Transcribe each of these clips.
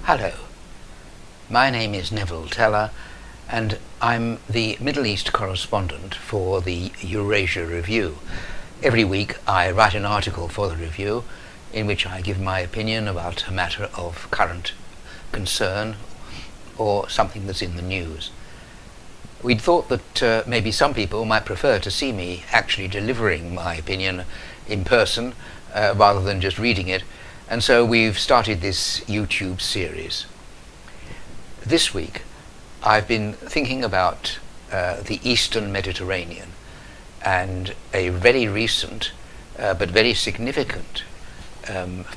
Hello, my name is Neville and I'm the Middle East correspondent for the Eurasia Review. Every week I write an article for the review in which I give my opinion about a matter of current concern or something that's in the news. We'd thought that maybe some people might prefer to see me actually delivering my opinion in person rather than just reading it, and so we've started this YouTube series. This week I've been thinking about the Eastern Mediterranean and a very recent but very significant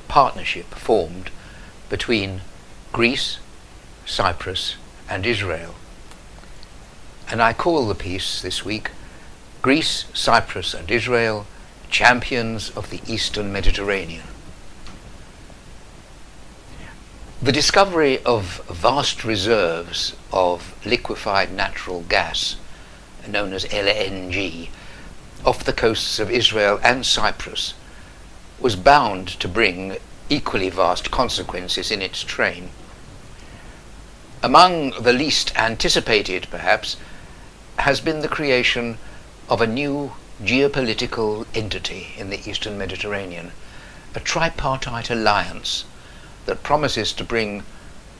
partnership formed between Greece, Cyprus and Israel. And I call the piece this week, Greece, Cyprus and Israel, Champions of the Eastern Mediterranean. The discovery of vast reserves of liquefied natural gas, known as LNG, off the coasts of Israel and Cyprus was bound to bring equally vast consequences in its train. Among the least anticipated, perhaps, has been the creation of a new geopolitical entity in the Eastern Mediterranean, a tripartite alliance that promises to bring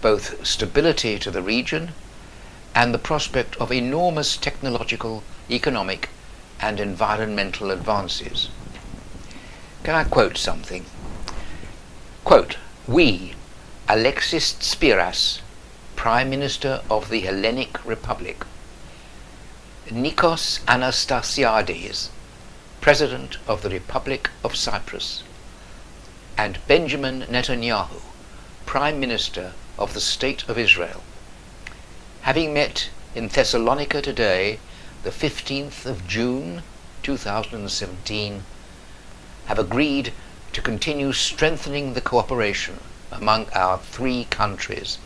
both stability to the region and the prospect of enormous technological, economic and environmental advances. Can I quote something? Quote, "We, Alexis Tsipras, Prime Minister of the Hellenic Republic, Nikos Anastasiades, President of the Republic of Cyprus, and Benjamin Netanyahu, Prime Minister of the State of Israel, having met in Thessalonica today, the 15th of June 2017, have agreed to continue strengthening the cooperation among our three countries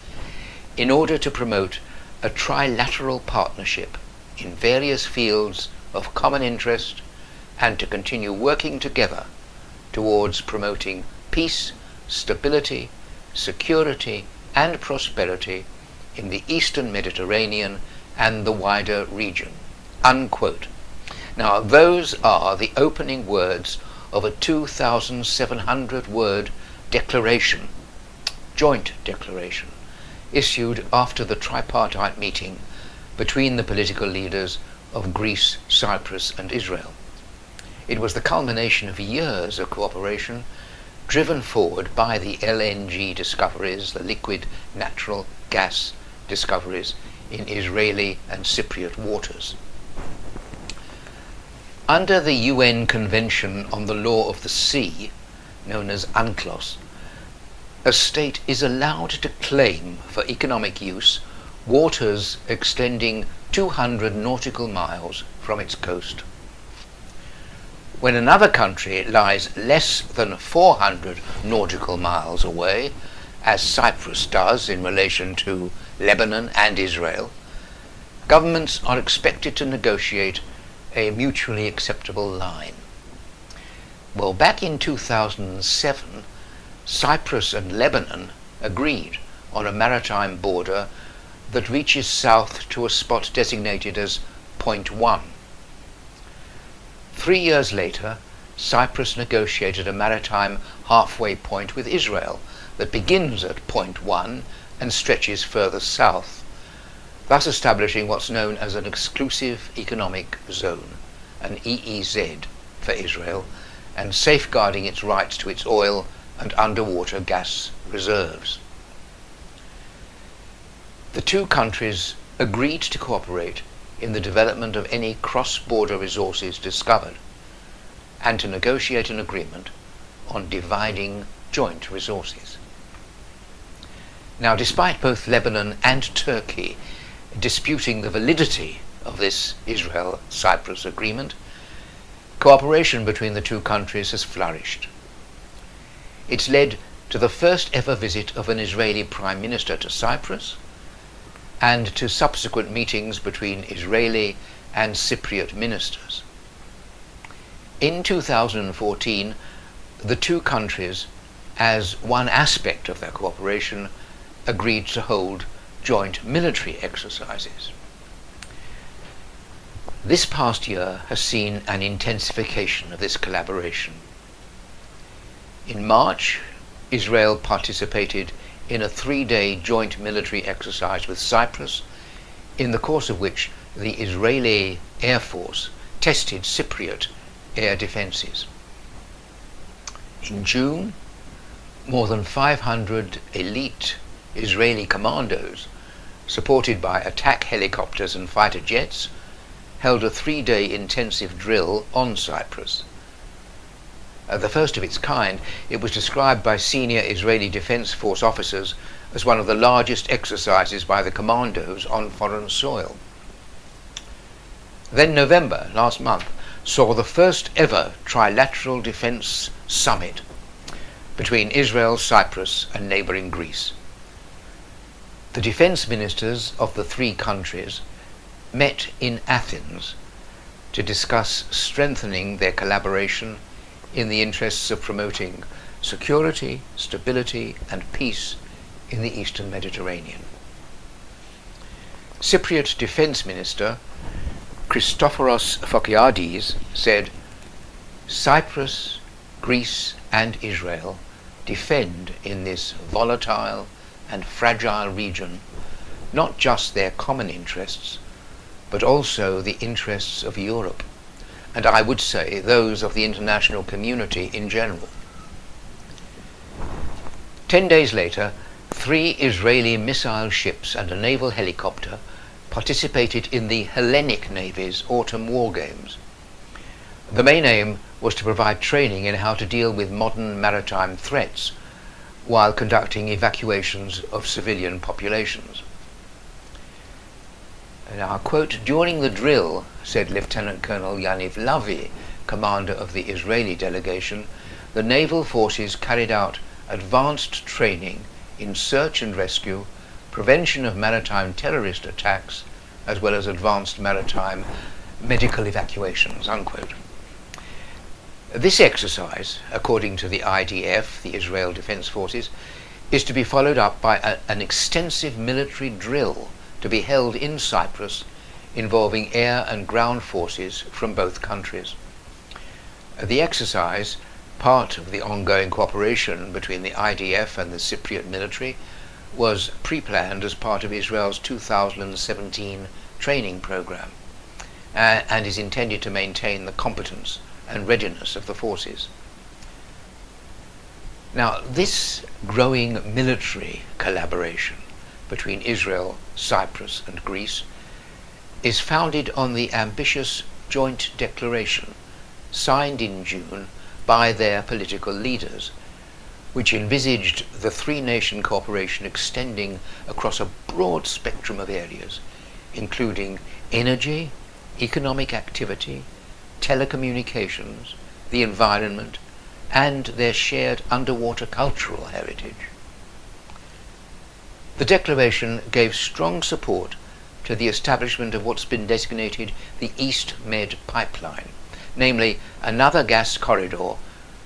in order to promote a trilateral partnership in various fields of common interest and to continue working together towards promoting peace, stability, security and prosperity in the Eastern Mediterranean and the wider region." Unquote. Now those are the opening words of a 2,700 word declaration, joint declaration, issued after the tripartite meeting between the political leaders of Greece, Cyprus and Israel. It was the culmination of years of cooperation driven forward by the LNG discoveries, the liquid natural gas discoveries in Israeli and Cypriot waters. Under the UN Convention on the Law of the Sea, known as UNCLOS, a state is allowed to claim for economic use waters extending 200 nautical miles from its coast. When another country lies less than 400 nautical miles away, as Cyprus does in relation to Lebanon and Israel, governments are expected to negotiate a mutually acceptable line. Well, back in 2007, Cyprus and Lebanon agreed on a maritime border that reaches south to a spot designated as Point 1. 3 years later, Cyprus negotiated a maritime halfway point with Israel that begins at Point 1 and stretches further south, thus establishing what's known as an exclusive economic zone, an EEZ for Israel, and safeguarding its rights to its oil and underwater gas reserves. The two countries agreed to cooperate in the development of any cross-border resources discovered and to negotiate an agreement on dividing joint resources. Now, despite both Lebanon and Turkey disputing the validity of this Israel-Cyprus agreement, cooperation between the two countries has flourished. It's led to the first ever visit of an Israeli Prime Minister to Cyprus and to subsequent meetings between Israeli and Cypriot ministers. In 2014, the two countries, as one aspect of their cooperation, agreed to hold joint military exercises. This past year has seen an intensification of this collaboration. In March, Israel participated in a 3-day joint military exercise with Cyprus, in the course of which the Israeli Air Force tested Cypriot air defences. In June, more than 500 elite Israeli commandos, supported by attack helicopters and fighter jets, held a 3-day intensive drill on Cyprus. The first of its kind, it was described by senior Israeli Defense Force officers as one of the largest exercises by the commandos on foreign soil. Then November, last month, saw the first ever trilateral defense summit between Israel, Cyprus and neighbouring Greece. The defense ministers of the three countries met in Athens to discuss strengthening their collaboration in the interests of promoting security, stability and peace in the Eastern Mediterranean. Cypriot Defence Minister Christoforos Fokiades said, "Cyprus, Greece and Israel defend in this volatile and fragile region not just their common interests, but also the interests of Europe, and I would say those of the international community in general." 10 days later, 3 Israeli missile ships and a naval helicopter participated in the Hellenic Navy's autumn war games. The main aim was to provide training in how to deal with modern maritime threats while conducting evacuations of civilian populations. Now, quote, "During the drill," said Lieutenant Colonel Yaniv Lavi, commander of the Israeli delegation, "the naval forces carried out advanced training in search and rescue, prevention of maritime terrorist attacks, as well as advanced maritime medical evacuations," unquote. This exercise, according to the IDF, the Israel Defense Forces, is to be followed up by an extensive military drill to be held in Cyprus, involving air and ground forces from both countries. The exercise, part of the ongoing cooperation between the IDF and the Cypriot military, was pre-planned as part of Israel's 2017 training program and is intended to maintain the competence and readiness of the forces. Now, this growing military collaboration between Israel, Cyprus and Greece is founded on the ambitious joint declaration signed in June by their political leaders, which envisaged the three-nation cooperation extending across a broad spectrum of areas, including energy, economic activity, telecommunications, the environment, and their shared underwater cultural heritage. The declaration gave strong support to the establishment of what's been designated the East Med pipeline, namely another gas corridor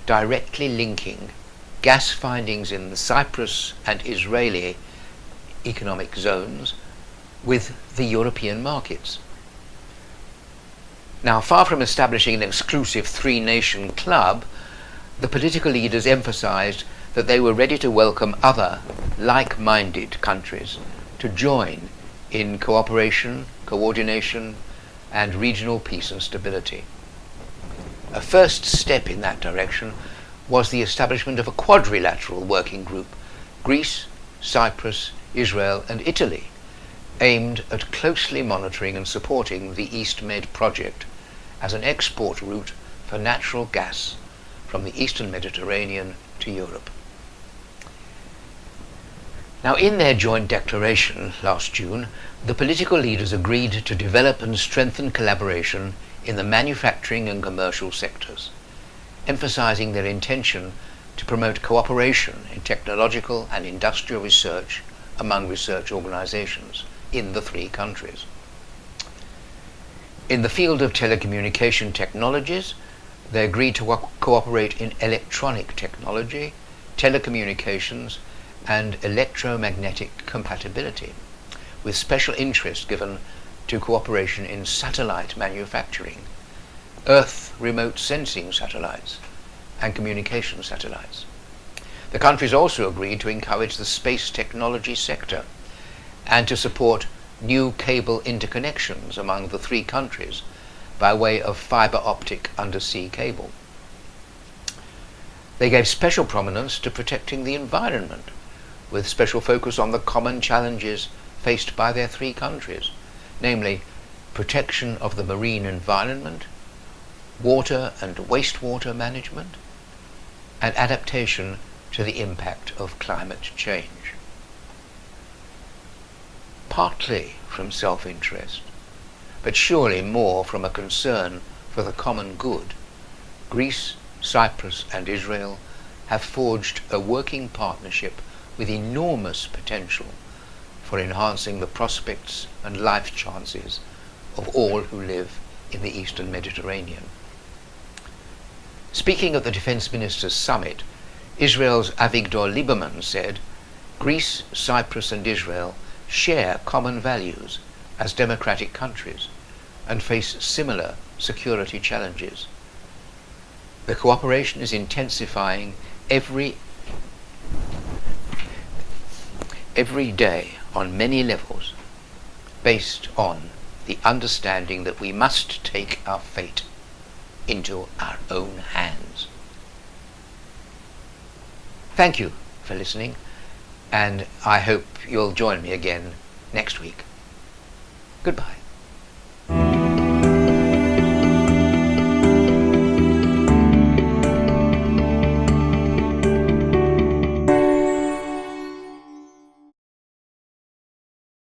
directly linking gas findings in the Cyprus and Israeli economic zones with the European markets. Now, far from establishing an exclusive three-nation club, the political leaders emphasized that they were ready to welcome other like-minded countries to join in cooperation, coordination, and regional peace and stability. A first step in that direction was the establishment of a quadrilateral working group, Greece, Cyprus, Israel, and Italy, aimed at closely monitoring and supporting the East Med project as an export route for natural gas from the Eastern Mediterranean to Europe. Now, in their joint declaration last June, the political leaders agreed to develop and strengthen collaboration in the manufacturing and commercial sectors, emphasizing their intention to promote cooperation in technological and industrial research among research organizations in the three countries. In the field of telecommunication technologies, they agreed to cooperate in electronic technology, telecommunications, and electromagnetic compatibility, with special interest given to cooperation in satellite manufacturing, Earth remote sensing satellites, and communication satellites. The countries also agreed to encourage the space technology sector and to support new cable interconnections among the three countries by way of fiber optic undersea cable. They gave special prominence to protecting the environment, with special focus on the common challenges faced by their three countries, namely protection of the marine environment, water and wastewater management, and adaptation to the impact of climate change. Partly from self-interest, but surely more from a concern for the common good, Greece, Cyprus and Israel have forged a working partnership with enormous potential for enhancing the prospects and life chances of all who live in the Eastern Mediterranean. Speaking at the Defense Ministers' Summit, Israel's Avigdor Lieberman said, "Greece, Cyprus and Israel share common values as democratic countries and face similar security challenges. The cooperation is intensifying every day on many levels, based on the understanding that we must take our fate into our own hands." Thank you for listening, and I hope you'll join me again next week. Goodbye.